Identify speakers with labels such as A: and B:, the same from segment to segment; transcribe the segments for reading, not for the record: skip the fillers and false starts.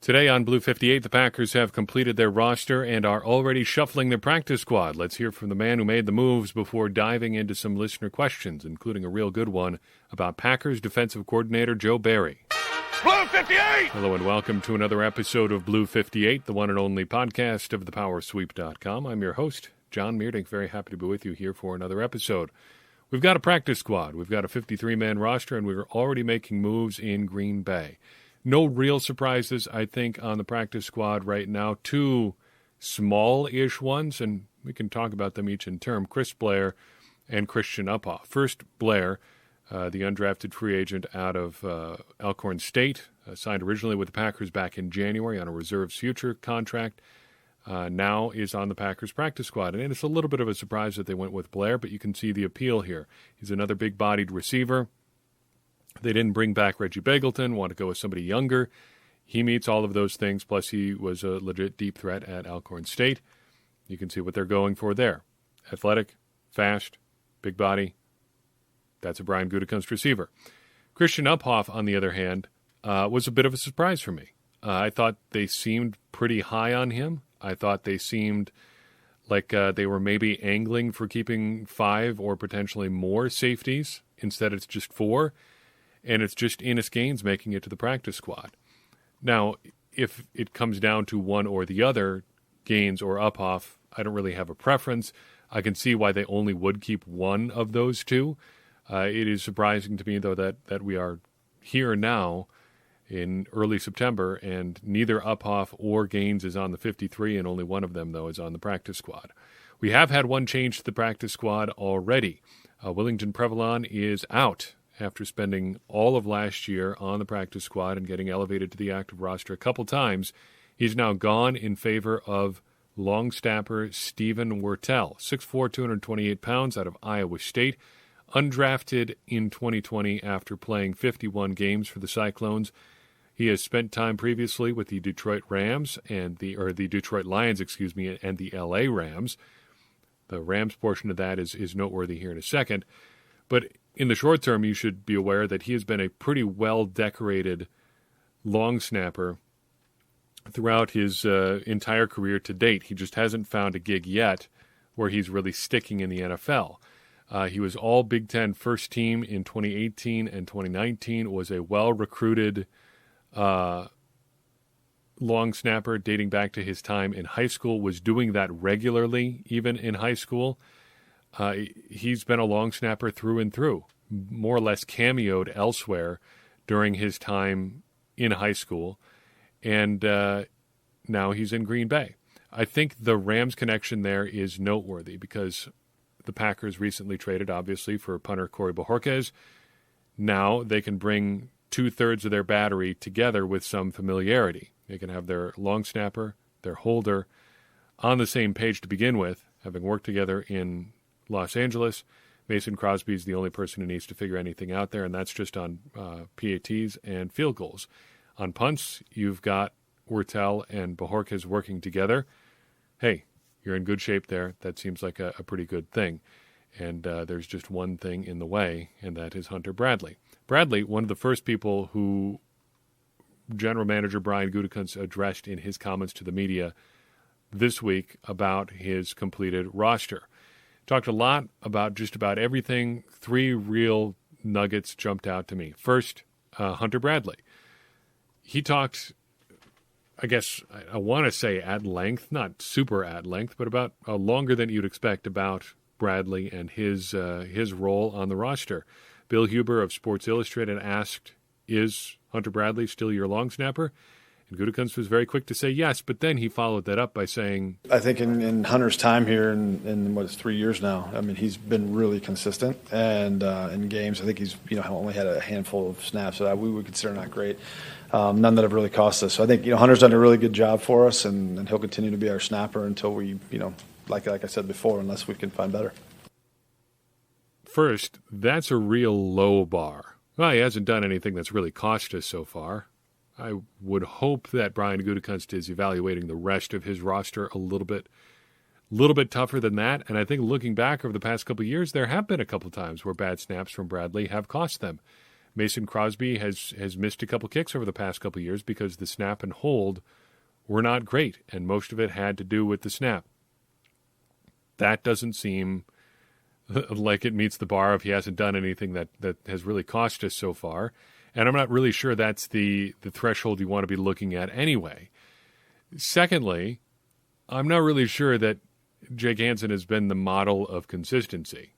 A: Today on Blue 58, the Packers have completed their roster and are already shuffling their practice squad. Let's hear from the man who made the moves before diving into some listener questions, including a real good one about Packers defensive coordinator Joe Barry.
B: Blue 58!
A: Hello and welcome to another episode of Blue 58, the one and only podcast of thepowersweep.com. I'm your host, John Meerdink. Very happy to be with you here for another episode. We've got a practice squad. We've got a 53-man roster, and we're already making moves in Green Bay. No real surprises, I think, on the practice squad right now. Two small-ish ones, and we can talk about them each in turn. Chris Blair and Christian Uphoff. First, Blair, the undrafted free agent out of Alcorn State, signed originally with the Packers back in January on a reserves future contract. Now is on the Packers practice squad. And it's a little bit of a surprise that they went with Blair, but you can see the appeal here. He's another big-bodied receiver. They didn't bring back Reggie Bagleton, want to go with somebody younger. He meets all of those things, plus he was a legit deep threat at Alcorn State. You can see what they're going for there. Athletic, fast, big body. That's a Brian Gutekunst receiver. Christian Uphoff, on the other hand, was a bit of a surprise for me. I thought they seemed pretty high on him. I thought they seemed like they were maybe angling for keeping 5 or potentially more safeties. Instead, it's just 4. And it's just Enos Gaines making it to the practice squad. Now, if it comes down to one or the other, Gaines or Uphoff, I don't really have a preference. I can see why they only would keep one of those two. It is surprising to me, though, that we are here now in early September, and neither Uphoff or Gaines is on the 53, and only one of them, though, is on the practice squad. We have had one change to the practice squad already. Willington Prevalon is out after spending all of last year on the practice squad and getting elevated to the active roster a couple times. He's now gone in favor of long snapper Stephen Wertel, 6'4", 228 pounds, out of Iowa State, undrafted in 2020 after playing 51 games for the Cyclones. He has spent time previously with the Detroit Rams and the Detroit Lions, and the LA Rams. The Rams portion of that is noteworthy here in a second. But in the short term, you should be aware that he has been a pretty well-decorated long snapper throughout his entire career to date. He just hasn't found a gig yet where he's really sticking in the NFL. He was all Big Ten first team in 2018 and 2019, was a well-recruited long snapper dating back to his time in high school, was doing that regularly even in high school. He's been a long snapper through and through, more or less cameoed elsewhere during his time in high school, and now he's in Green Bay. I think the Rams connection there is noteworthy because the Packers recently traded, obviously, for punter Corey Bojorquez. Now they can bring 2/3 of their battery together with some familiarity. They can have their long snapper, their holder, on the same page to begin with, having worked together in Los Angeles. Mason Crosby is the only person who needs to figure anything out there, and that's just on PATs and field goals. On punts, you've got Wertel and Bojorquez working together. Hey, you're in good shape there. That seems like a pretty good thing. And there's just one thing in the way, and that is Hunter Bradley. Bradley, one of the first people who General Manager Brian Gutekunst addressed in his comments to the media this week about his completed roster. Talked a lot about just about everything. 3 real nuggets jumped out to me. First, Hunter Bradley. He talked, I guess, I want to say at length, not super at length, but about longer than you'd expect about Bradley and his role on the roster. Bill Huber of Sports Illustrated asked, is Hunter Bradley still your long snapper? And Gutekunst was very quick to say yes, but then he followed that up by saying,
C: I think in Hunter's time here in what is 3 years now, I mean, he's been really consistent. And in games, I think he's only had a handful of snaps that we would consider not great. None that have really cost us. So I think Hunter's done a really good job for us, and he'll continue to be our snapper until we, like I said before, unless we can find better.
A: First, that's a real low bar. Well, he hasn't done anything that's really cost us so far. I would hope that Brian Gutekunst is evaluating the rest of his roster a little bit tougher than that. And I think looking back over the past couple of years, there have been a couple of times where bad snaps from Bradley have cost them. Mason Crosby has missed a couple kicks over the past couple years because the snap and hold were not great, and most of it had to do with the snap. That doesn't seem like it meets the bar if he hasn't done anything that has really cost us so far. And I'm not really sure that's the threshold you want to be looking at anyway. Secondly, I'm not really sure that Jake Hanson has been the model of consistency.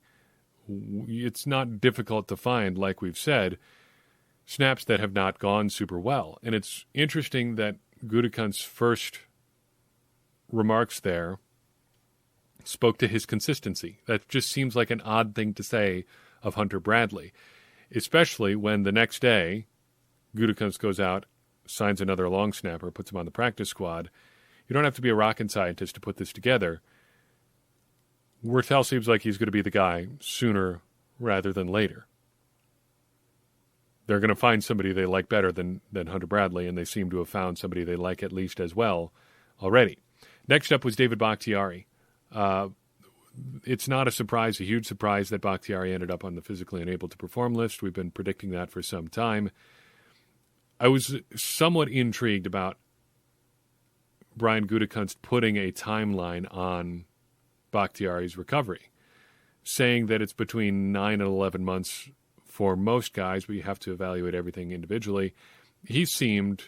A: It's not difficult to find, like we've said, snaps that have not gone super well. And it's interesting that Gutekunst's first remarks there spoke to his consistency. That just seems like an odd thing to say of Hunter Bradley, especially when the next day Gutekunst goes out, signs another long snapper, puts him on the practice squad. You don't have to be a rocket scientist to put this together. Wirtel seems like he's going to be the guy sooner rather than later. They're going to find somebody they like better than Hunter Bradley, and they seem to have found somebody they like at least as well already. Next up was David Bakhtiari. It's not a huge surprise that Bakhtiari ended up on the physically unable to perform list. We've been predicting that for some time. I was somewhat intrigued about Brian Gutekunst putting a timeline on Bakhtiari's recovery, saying that it's between 9 and 11 months for most guys, but you have to evaluate everything individually. He seemed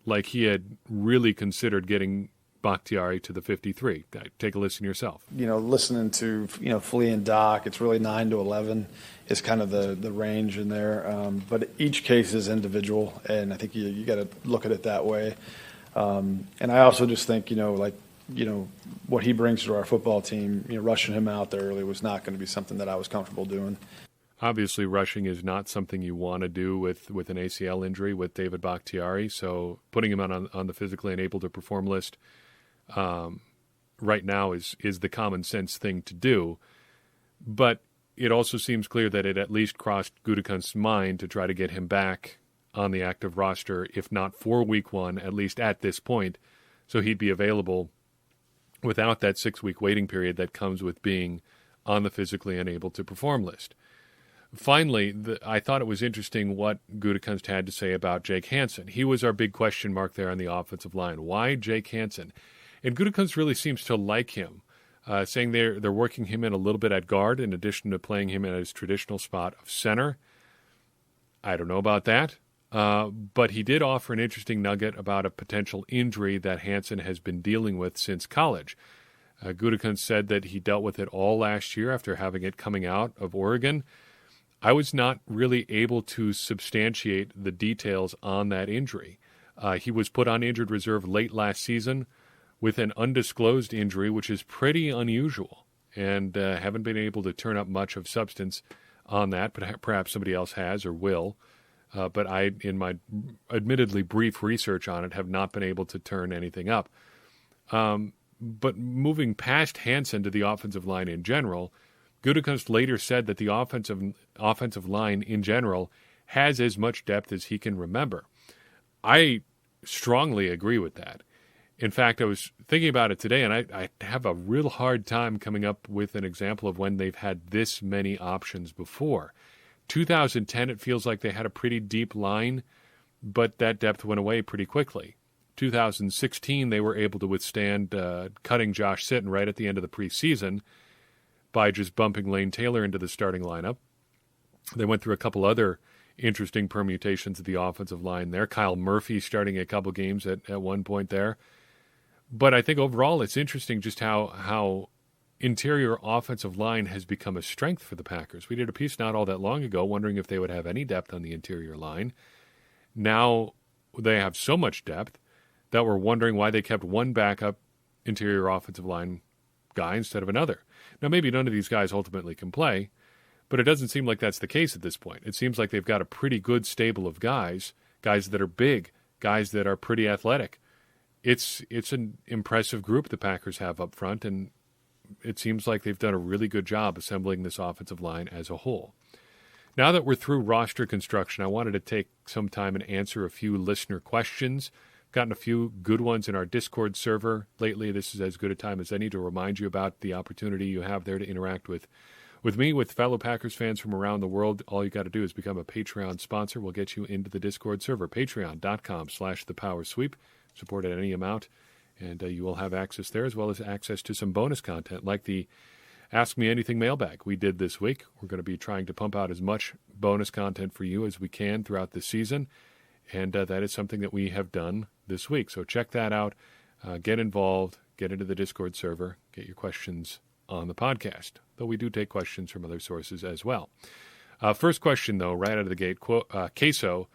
A: like he had really considered getting Bakhtiari to the 53. Take a listen yourself.
C: Listening to, Flea and Doc, it's really 9 to 11 is kind of the range in there. But each case is individual, and I think you got to look at it that way. And I also just think, what he brings to our football team, rushing him out there early was not going to be something that I was comfortable doing.
A: Obviously, rushing is not something you want to do with an ACL injury with David Bakhtiari, so putting him on the physically unable to perform list right now is the common sense thing to do. But it also seems clear that it at least crossed Gutekunst's mind to try to get him back on the active roster, if not for week 1, at least at this point, so he'd be available without that 6-week waiting period that comes with being on the physically unable to perform list. Finally, I thought it was interesting what Gutekunst had to say about Jake Hanson. He was our big question mark there on the offensive line. Why Jake Hanson? And Gutekunst really seems to like him, saying they're working him in a little bit at guard in addition to playing him in his traditional spot of center. I don't know about that, but he did offer an interesting nugget about a potential injury that Hanson has been dealing with since college. Gutekunst said that he dealt with it all last year after having it coming out of Oregon. I was not really able to substantiate the details on that injury. He was put on injured reserve late last season with an undisclosed injury, which is pretty unusual, and haven't been able to turn up much of substance on that, but perhaps somebody else has or will. But I, in my admittedly brief research on it, have not been able to turn anything up. But moving past Hanson to the offensive line in general, Gutekunst later said that the offensive line in general has as much depth as he can remember. I strongly agree with that. In fact, I was thinking about it today, and I have a real hard time coming up with an example of when they've had this many options before. 2010, it feels like they had a pretty deep line, but that depth went away pretty quickly. 2016, they were able to withstand cutting Josh Sitton right at the end of the preseason by just bumping Lane Taylor into the starting lineup. They went through a couple other interesting permutations of the offensive line there. Kyle Murphy starting a couple games at one point there. But I think overall it's interesting just how interior offensive line has become a strength for the Packers. We did a piece not all that long ago wondering if they would have any depth on the interior line. Now they have so much depth that we're wondering why they kept one backup interior offensive line guy instead of another. Now, maybe none of these guys ultimately can play, but it doesn't seem like that's the case at this point. It seems like they've got a pretty good stable of guys that are big, guys that are pretty athletic. It's an impressive group the Packers have up front, and it seems like they've done a really good job assembling this offensive line as a whole. Now that we're through roster construction, I wanted to take some time and answer a few listener questions. Gotten a few good ones in our Discord server lately. This is as good a time as any to remind you about the opportunity you have there to interact with with me, with fellow Packers fans from around the world. All you got to do is become a Patreon sponsor. We'll get you into the Discord server, patreon.com/thepowersweep. Support at any amount, and you will have access there, as well as access to some bonus content like the Ask Me Anything mailbag we did this week. We're going to be trying to pump out as much bonus content for you as we can throughout the season, and that is something that we have done this week. So check that out. Get involved. Get into the Discord server. Get your questions on the podcast, though we do take questions from other sources as well. First question, though, right out of the gate, Queso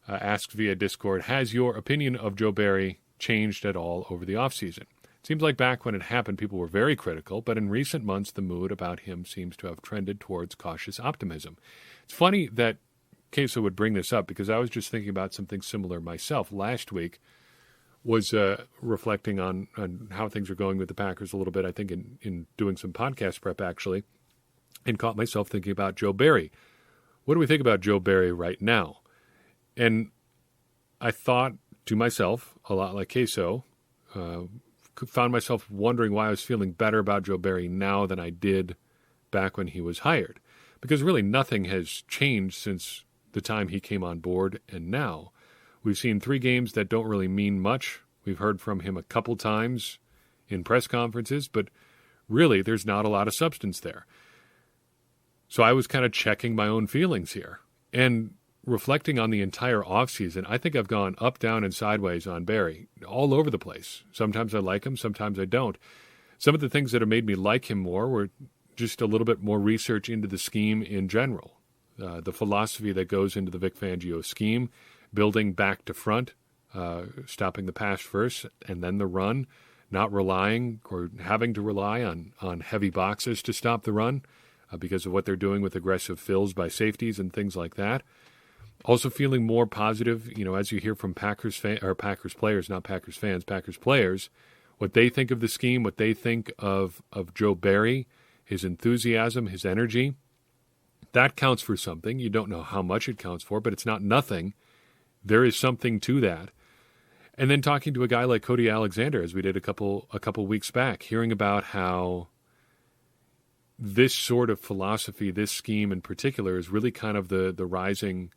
A: asks via Discord, has your opinion of Joe Barry changed at all over the offseason? It seems like back when it happened, people were very critical, but in recent months, the mood about him seems to have trended towards cautious optimism. It's funny that Queso would bring this up because I was just thinking about something similar myself. Last week was reflecting on how things are going with the Packers a little bit, I think, in doing some podcast prep, actually, and caught myself thinking about Joe Barry. What do we think about Joe Barry right now? And I thought to myself, a lot like Queso, found myself wondering why I was feeling better about Joe Barry now than I did back when he was hired. Because really nothing has changed since the time he came on board and now. We've seen 3 games that don't really mean much. We've heard from him a couple times in press conferences, but really there's not a lot of substance there. So I was kind of checking my own feelings here. And reflecting on the entire offseason, I think I've gone up, down, and sideways on Barry, all over the place. Sometimes I like him, sometimes I don't. Some of the things that have made me like him more were just a little bit more research into the scheme in general. The philosophy that goes into the Vic Fangio scheme, building back to front, stopping the pass first and then the run, not relying or having to rely on heavy boxes to stop the run because of what they're doing with aggressive fills by safeties and things like that. Also feeling more positive, as you hear from Packers players, not Packers fans, Packers players, what they think of the scheme, what they think of Joe Barry, his enthusiasm, his energy. That counts for something. You don't know how much it counts for, but it's not nothing. There is something to that. And then talking to a guy like Cody Alexander, as we did a couple weeks back, hearing about how this sort of philosophy, this scheme in particular, is really kind of the rising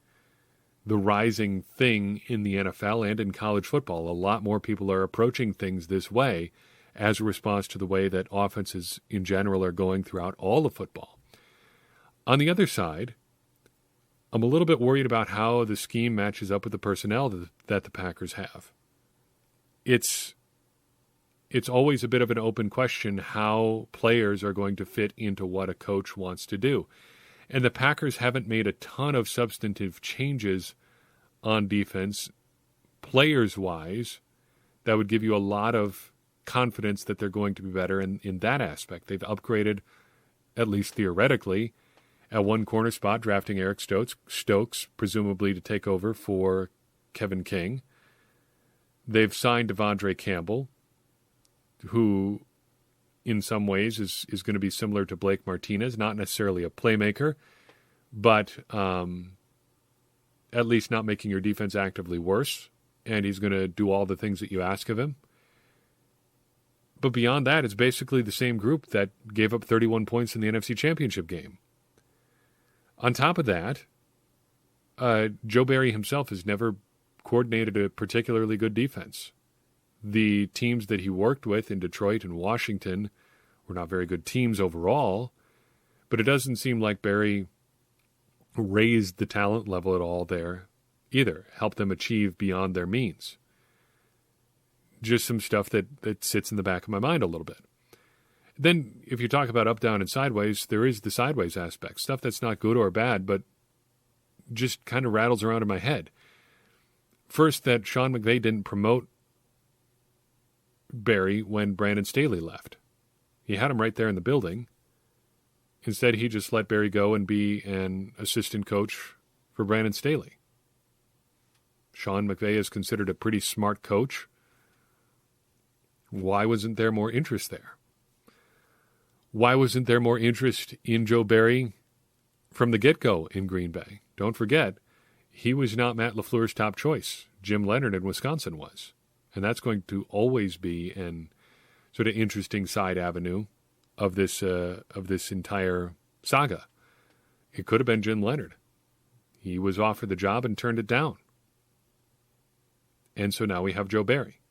A: thing in the NFL and in college football. A lot more people are approaching things this way as a response to the way that offenses in general are going throughout all of football. On the other side, I'm a little bit worried about how the scheme matches up with the personnel that the Packers have. It's always a bit of an open question how players are going to fit into what a coach wants to do. And the Packers haven't made a ton of substantive changes on defense, players-wise, that would give you a lot of confidence that they're going to be better in that aspect. They've upgraded, at least theoretically, at one corner spot, drafting Eric Stokes, presumably to take over for Kevin King. They've signed Devondre Campbell, who in some ways is going to be similar to Blake Martinez, not necessarily a playmaker, but at least not making your defense actively worse, and he's going to do all the things that you ask of him. But beyond that, it's basically the same group that gave up 31 points in the NFC Championship game. On top of that, Joe Barry himself has never coordinated a particularly good defense. The teams that he worked with in Detroit and Washington were not very good teams overall, but it doesn't seem like Barry raised the talent level at all there either, helped them achieve beyond their means. Just some stuff that sits in the back of my mind a little bit. Then, if you talk about up, down, and sideways, there is the sideways aspect. Stuff that's not good or bad, but just kind of rattles around in my head. First, that Sean McVay didn't promote Barry when Brandon Staley left. He had him right there in the building. Instead, he just let Barry go and be an assistant coach for Brandon Staley. Sean McVay is considered a pretty smart coach. Why wasn't there more interest there? Why wasn't there more interest in Joe Barry from the get-go in Green Bay? Don't forget, he was not Matt LaFleur's top choice. Jim Leonard in Wisconsin was. And that's going to always be an sort of interesting side avenue of this entire saga. It could have been Jim Leonhard. He was offered the job and turned it down. And so now we have Joe Barry.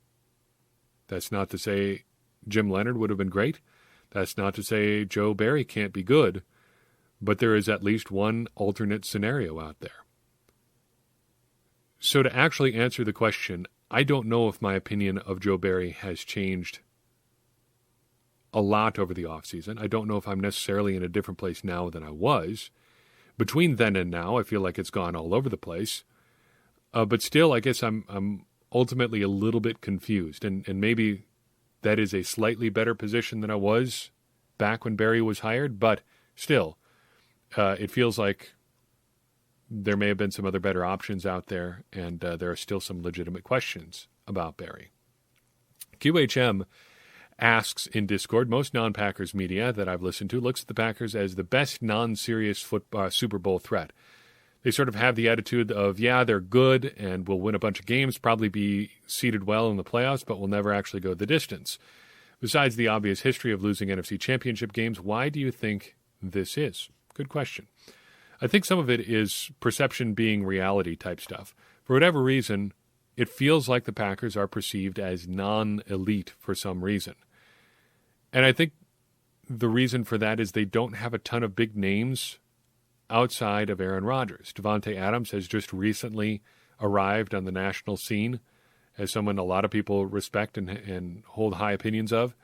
A: That's not to say Jim Leonhard would have been great. That's not to say Joe Barry can't be good. But there is at least one alternate scenario out there. So to actually answer the question, I don't know if my opinion of Joe Barry has changed a lot over the offseason. I don't know if I'm necessarily in a different place now than I was. Between then and now, I feel like it's gone all over the place. But still, I guess I'm ultimately a little bit confused. And maybe that is a slightly better position than I was back when Barry was hired. But still, it feels like there may have been some other better options out there, and there are still some legitimate questions about Barry. QHM asks in Discord, most non-Packers media that I've listened to looks at the Packers as the best non-serious Super Bowl threat. They sort of have the attitude of, yeah, they're good and will win a bunch of games, probably be seated well in the playoffs, but will never actually go the distance. Besides the obvious history of losing NFC Championship games, why do you think this is? Good question. I think some of it is perception being reality type stuff. For whatever reason, it feels like the Packers are perceived as non-elite for some reason. And I think the reason for that is they don't have a ton of big names outside of Aaron Rodgers. Devontae Adams has just recently arrived on the national scene as someone a lot of people respect and hold high opinions of.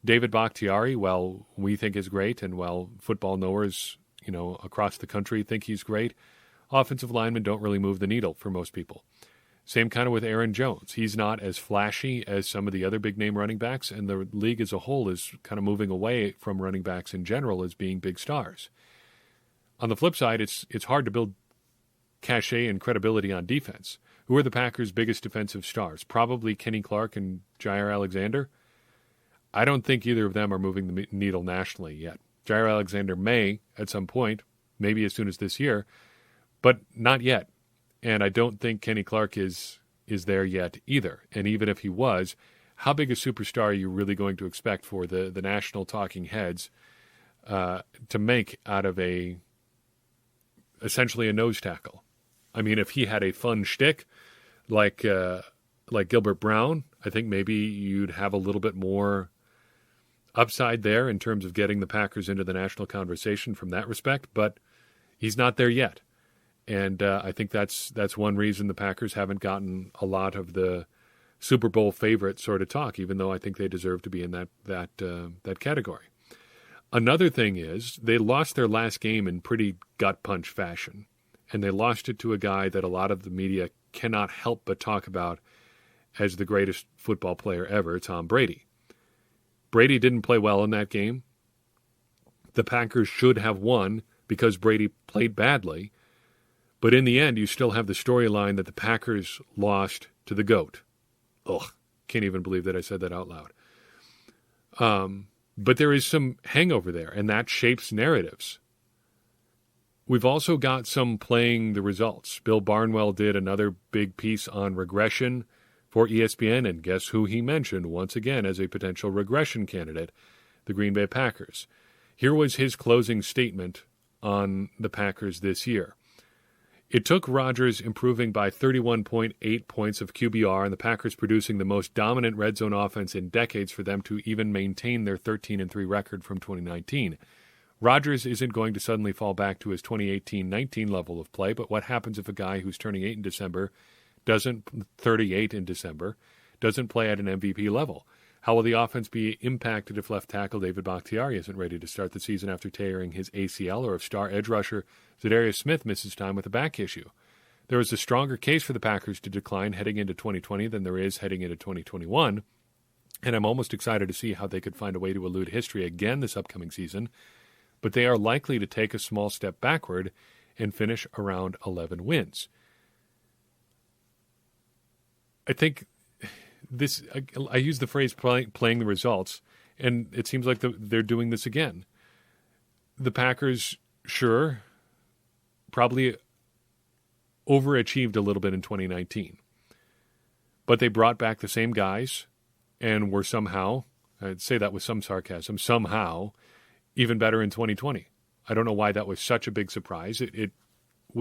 A: David Bakhtiari, well, we think is great, and while football knowers, across the country think he's great, offensive linemen don't really move the needle for most people. Same kind of with Aaron Jones. He's not as flashy as some of the other big-name running backs, and the league as a whole is kind of moving away from running backs in general as being big stars. On the flip side, it's hard to build cachet and credibility on defense. Who are the Packers' biggest defensive stars? Probably Kenny Clark and Jair Alexander. I don't think either of them are moving the needle nationally yet. Jair Alexander may, at some point, maybe as soon as this year, but not yet. And I don't think Kenny Clark is there yet either. And even if he was, how big a superstar are you really going to expect for the national talking heads to make out of essentially a nose tackle? I mean, if he had a fun shtick like Gilbert Brown, I think maybe you'd have a little bit more upside there in terms of getting the Packers into the national conversation from that respect. But he's not there yet. And I think that's one reason the Packers haven't gotten a lot of the Super Bowl favorite sort of talk, even though I think they deserve to be in that category. Another thing is they lost their last game in pretty gut punch fashion, and they lost it to a guy that a lot of the media cannot help but talk about as the greatest football player ever, Tom Brady. Brady didn't play well in that game. The Packers should have won because Brady played badly. But in the end, you still have the storyline that the Packers lost to the GOAT. Ugh, can't even believe that I said that out loud. But there is some hangover there, and that shapes narratives. We've also got some playing the results. Bill Barnwell did another big piece on regression for ESPN, and guess who he mentioned once again as a potential regression candidate? The Green Bay Packers. Here was his closing statement on the Packers this year. It took Rodgers improving by 31.8 points of QBR and the Packers producing the most dominant red zone offense in decades for them to even maintain their 13-3 record from 2019. Rodgers isn't going to suddenly fall back to his 2018-19 level of play, but what happens if a guy who's turning 38 in December, doesn't play at an MVP level? How will the offense be impacted if left tackle David Bakhtiari isn't ready to start the season after tearing his ACL, or if star edge rusher Zadarius Smith misses time with a back issue? There is a stronger case for the Packers to decline heading into 2020 than there is heading into 2021, and I'm almost excited to see how they could find a way to elude history again this upcoming season, but they are likely to take a small step backward and finish around 11 wins. I think I use the phrase playing the results, and it seems like they're doing this again. The Packers, sure, probably overachieved a little bit in 2019, but they brought back the same guys and were somehow, I'd say that with some sarcasm, somehow even better in 2020. I don't know why that was such a big surprise. It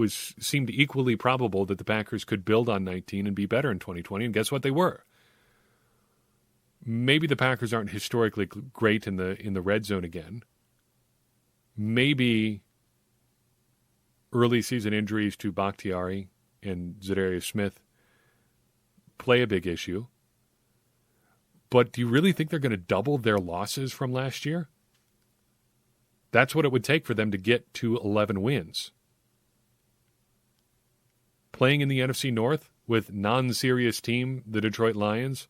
A: seemed equally probable that the Packers could build on 19 and be better in 2020, and guess what? They were. Maybe the Packers aren't historically great in the red zone again. Maybe early season injuries to Bakhtiari and Zadarius Smith play a big issue. But do you really think they're going to double their losses from last year? That's what it would take for them to get to 11 wins. Playing in the NFC North with non-serious team, the Detroit Lions,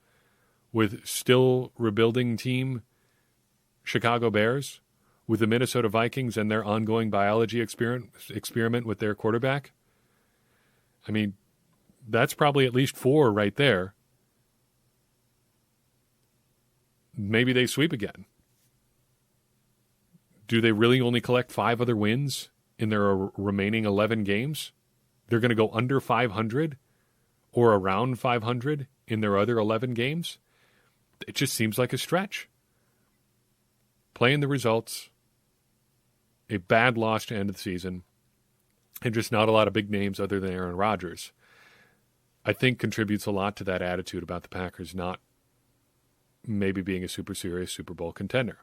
A: with still rebuilding team, Chicago Bears, with the Minnesota Vikings and their ongoing biology experiment with their quarterback. I mean, that's probably at least 4 right there. Maybe they sweep again. Do they really only collect 5 other wins in their remaining 11 games? They're going to go under 500 or around 500 in their other 11 games? It just seems like a stretch. Playing the results, a bad loss to end of the season, and just not a lot of big names other than Aaron Rodgers, I think contributes a lot to that attitude about the Packers not maybe being a super serious Super Bowl contender.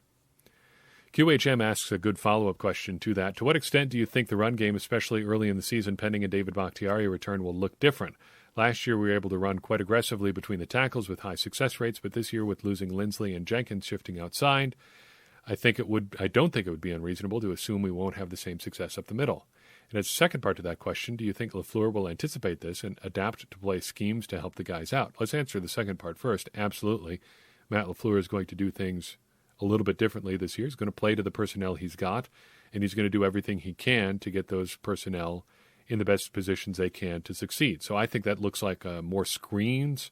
A: QHM asks a good follow-up question to that. To what extent do you think the run game, especially early in the season, pending a David Bakhtiari return, will look different? Last year, we were able to run quite aggressively between the tackles with high success rates, but this year, with losing Lindsley and Jenkins shifting outside, I don't think it would be unreasonable to assume we won't have the same success up the middle. And as a second part to that question, do you think LaFleur will anticipate this and adapt to play schemes to help the guys out? Let's answer the second part first. Absolutely. Matt LaFleur is going to do things a little bit differently this year. He's going to play to the personnel he's got, and he's going to do everything he can to get those personnel in the best positions they can to succeed. So I think that looks like more screens,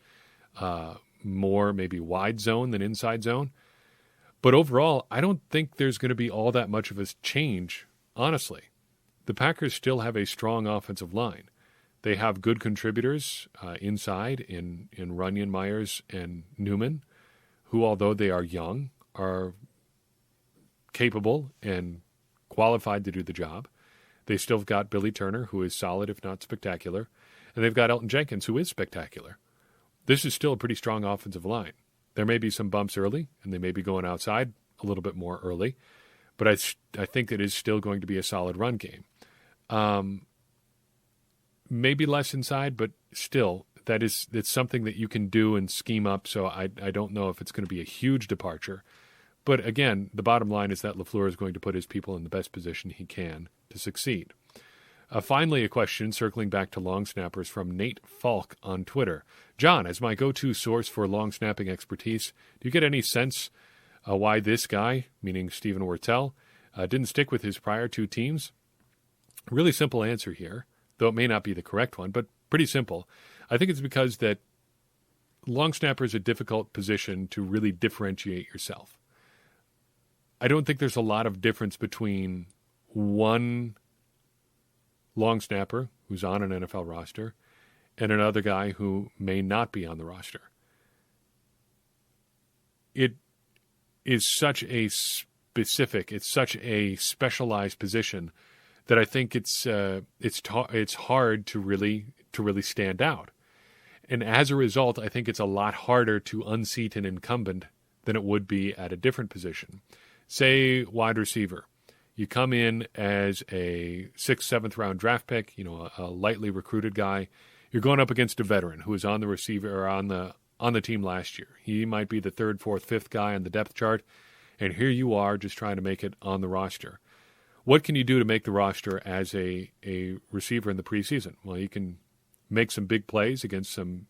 A: more maybe wide zone than inside zone. But overall, I don't think there's going to be all that much of a change, honestly. The Packers still have a strong offensive line. They have good contributors inside in Runyon, Myers, and Newman, who, although they are young, are capable and qualified to do the job. They still have got Billy Turner, who is solid, if not spectacular. And they've got Elton Jenkins, who is spectacular. This is still a pretty strong offensive line. There may be some bumps early, and they may be going outside a little bit more early. But I think it is still going to be a solid run game. Maybe less inside, but still, it's something that you can do and scheme up. So I don't know if it's going to be a huge departure. But again, the bottom line is that LaFleur is going to put his people in the best position he can to succeed. Finally, a question circling back to long snappers from Nate Falk on Twitter. John, as my go-to source for long snapping expertise, do you get any sense why this guy, meaning Stephen Wertel, didn't stick with his prior 2 teams? Really simple answer here, though it may not be the correct one, but pretty simple. I think it's because that long snapper is a difficult position to really differentiate yourself. I don't think there's a lot of difference between one long snapper who's on an NFL roster and another guy who may not be on the roster. It is such a such a specialized position that I think it's hard to really stand out. And as a result, I think it's a lot harder to unseat an incumbent than it would be at a different position. Say wide receiver. You come in as a 6th, 7th round draft pick, a lightly recruited guy. You're going up against a veteran who was on the receiver or on the team last year. He might be the 3rd, 4th, 5th guy on the depth chart, and here you are just trying to make it on the roster. What can you do to make the roster as a receiver in the preseason? Well, you can make some big plays against some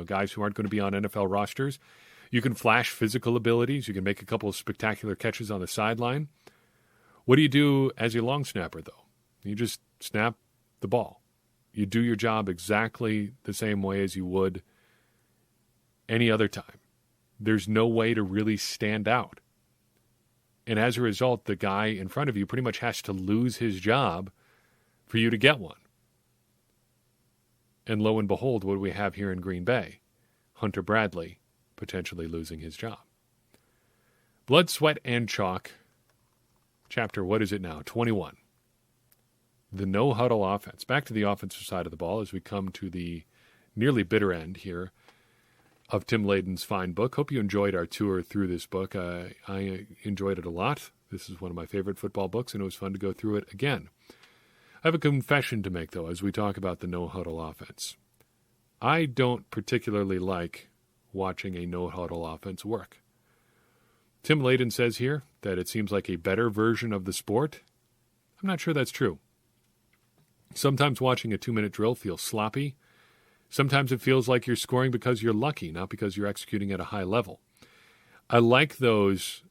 A: guys who aren't going to be on NFL rosters. You can flash physical abilities. You can make a couple of spectacular catches on the sideline. What do you do as a long snapper, though? You just snap the ball. You do your job exactly the same way as you would any other time. There's no way to really stand out. And as a result, the guy in front of you pretty much has to lose his job for you to get one. And lo and behold, what do we have here in Green Bay? Hunter Bradley potentially losing his job. Blood, Sweat, and Chalk chapter, what is it now, 21. The no-huddle offense. Back to the offensive side of the ball as we come to the nearly bitter end here of Tim Layden's fine book. Hope you enjoyed our tour through this book. I enjoyed it a lot. This is one of my favorite football books, and it was fun to go through it again. I have a confession to make, though, as we talk about the no-huddle offense. I don't particularly like watching a no-huddle offense work. Tim Layden says here that it seems like a better version of the sport. I'm not sure that's true. Sometimes watching a 2-minute drill feels sloppy. Sometimes it feels like you're scoring because you're lucky, not because you're executing at a high level. I like those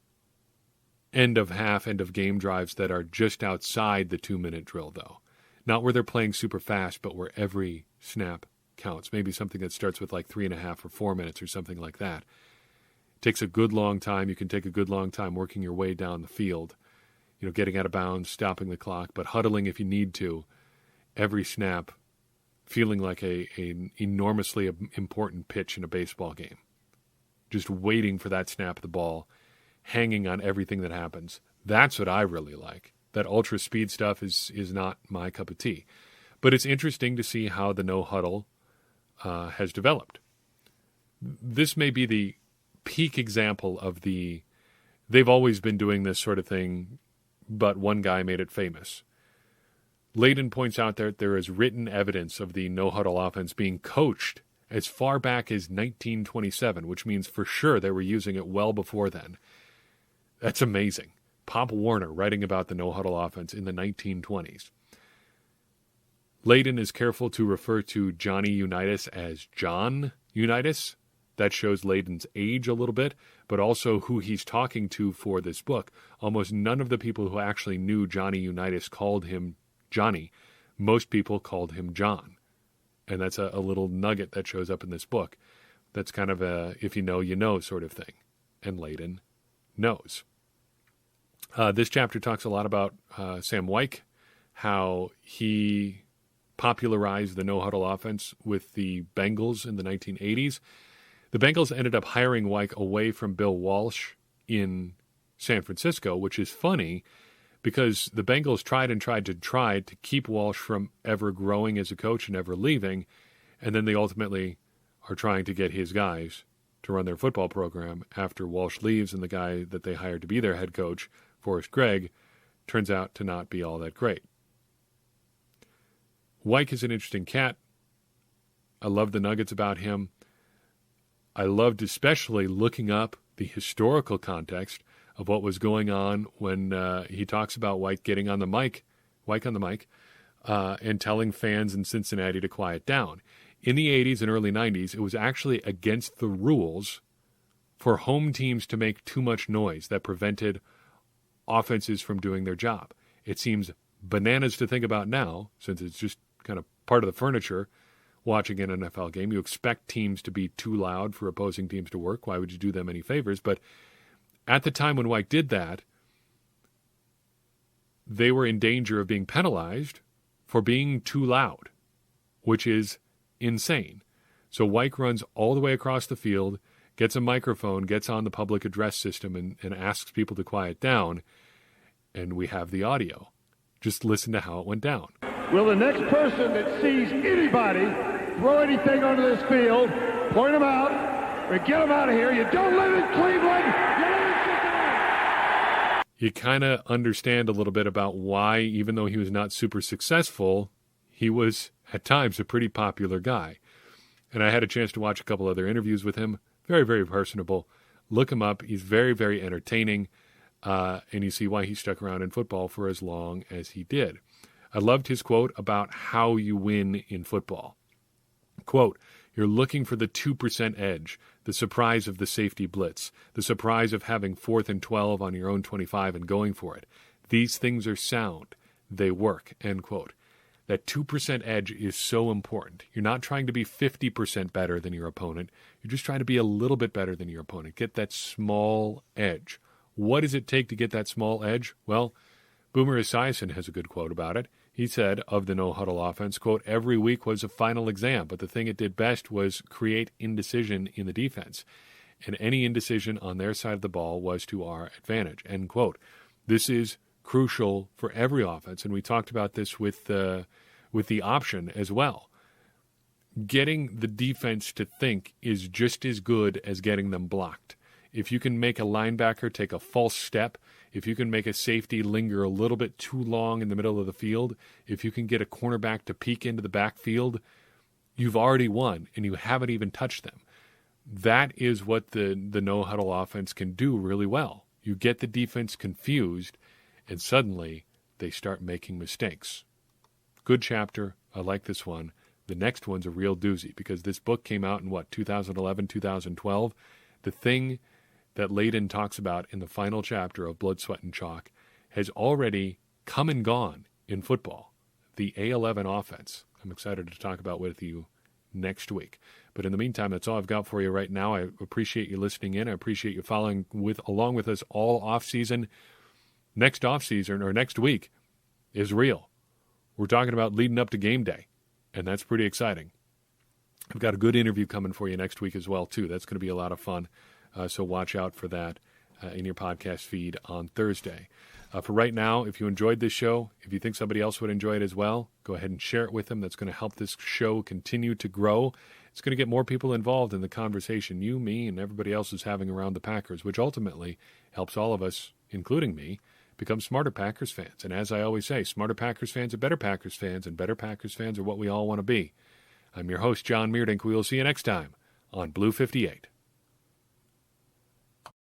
A: end-of-half, end-of-game drives that are just outside the 2-minute drill, though. Not where they're playing super fast, but where every snap counts. Maybe something that starts with like 3.5 or 4 minutes or something like that. It takes a good long time. You can take a good long time working your way down the field, getting out of bounds, stopping the clock, but huddling if you need to. Every snap feeling like an enormously important pitch in a baseball game. Just waiting for that snap of the ball, hanging on everything that happens. That's what I really like. That ultra speed stuff is not my cup of tea. But it's interesting to see how the no-huddle has developed. This may be the peak example of they've always been doing this sort of thing, but one guy made it famous. Layden points out that there is written evidence of the no-huddle offense being coached as far back as 1927, which means for sure they were using it well before then. That's amazing. Pop Warner writing about the no-huddle offense in the 1920s. Layden is careful to refer to Johnny Unitas as John Unitas. That shows Layden's age a little bit, but also who he's talking to for this book. Almost none of the people who actually knew Johnny Unitas called him Johnny. Most people called him John. And that's a little nugget that shows up in this book. That's kind of a if you know, you know sort of thing. And Layden knows. This chapter talks a lot about Sam Wyke, how he popularized the no-huddle offense with the Bengals in the 1980s. The Bengals ended up hiring Wyke away from Bill Walsh in San Francisco, which is funny because the Bengals tried to keep Walsh from ever growing as a coach and ever leaving, and then they ultimately are trying to get his guys to run their football program after Walsh leaves, and the guy that they hired to be their head coach, Forrest Gregg, turns out to not be all that great. Wyke is an interesting cat. I love the nuggets about him. I loved especially looking up the historical context of what was going on when he talks about Wyke on the mic, and telling fans in Cincinnati to quiet down. In the 80s and early 90s, it was actually against the rules for home teams to make too much noise that prevented offenses from doing their job. It seems bananas to think about now, since it's just kind of part of the furniture watching an NFL game. You expect teams to be too loud for opposing teams to work. Why would you do them any favors? But at the time when Wyke did that, they were in danger of being penalized for being too loud, which is insane. So Wyke runs all the way across the field, gets a microphone, gets on the public address system, and asks people to quiet down, and we have the audio. Just listen to how it went down.
B: Will the next person that sees anybody throw anything onto this field, point them out, or get them out of here. You don't live in Cleveland. You live in Cincinnati.
A: You kind of understand a little bit about why, even though he was not super successful, he was at times a pretty popular guy. And I had a chance to watch a couple other interviews with him. Very, very personable. Look him up. He's very, very entertaining. And you see why he stuck around in football for as long as he did. I loved his quote about how you win in football. Quote, "You're looking for the 2% edge, the surprise of the safety blitz, the surprise of having 4th and 12 on your own 25 and going for it. These things are sound. They work," end quote. That 2% edge is so important. You're not trying to be 50% better than your opponent. You're just trying to be a little bit better than your opponent. Get that small edge. What does it take to get that small edge? Well, Boomer Esiason has a good quote about it. He said of the no-huddle offense, quote, "Every week was a final exam, but the thing it did best was create indecision in the defense. And any indecision on their side of the ball was to our advantage," end quote. This is crucial for every offense, and we talked about this with the option as well. Getting the defense to think is just as good as getting them blocked. If you can make a linebacker take a false step, if you can make a safety linger a little bit too long in the middle of the field, if you can get a cornerback to peek into the backfield, you've already won, and you haven't even touched them. That is what the no-huddle offense can do really well. You get the defense confused, and suddenly they start making mistakes. Good chapter. I like this one. The next one's a real doozy because this book came out in, 2011, 2012? The thing that Layden talks about in the final chapter of Blood, Sweat, and Chalk has already come and gone in football. The A11 offense. I'm excited to talk about with you next week. But in the meantime, that's all I've got for you right now. I appreciate you listening in. I appreciate you following along with us all off season. Next off season or next week is real. We're talking about leading up to game day, and that's pretty exciting. I've got a good interview coming for you next week as well, too. That's going to be a lot of fun. So watch out for that in your podcast feed on Thursday. For right now, if you enjoyed this show, if you think somebody else would enjoy it as well, go ahead and share it with them. That's going to help this show continue to grow. It's going to get more people involved in the conversation you, me, and everybody else is having around the Packers, which ultimately helps all of us, including me, become smarter Packers fans. And as I always say, smarter Packers fans are better Packers fans, and better Packers fans are what we all want to be. I'm your host, John Meerdink. We will see you next time on Blue 58.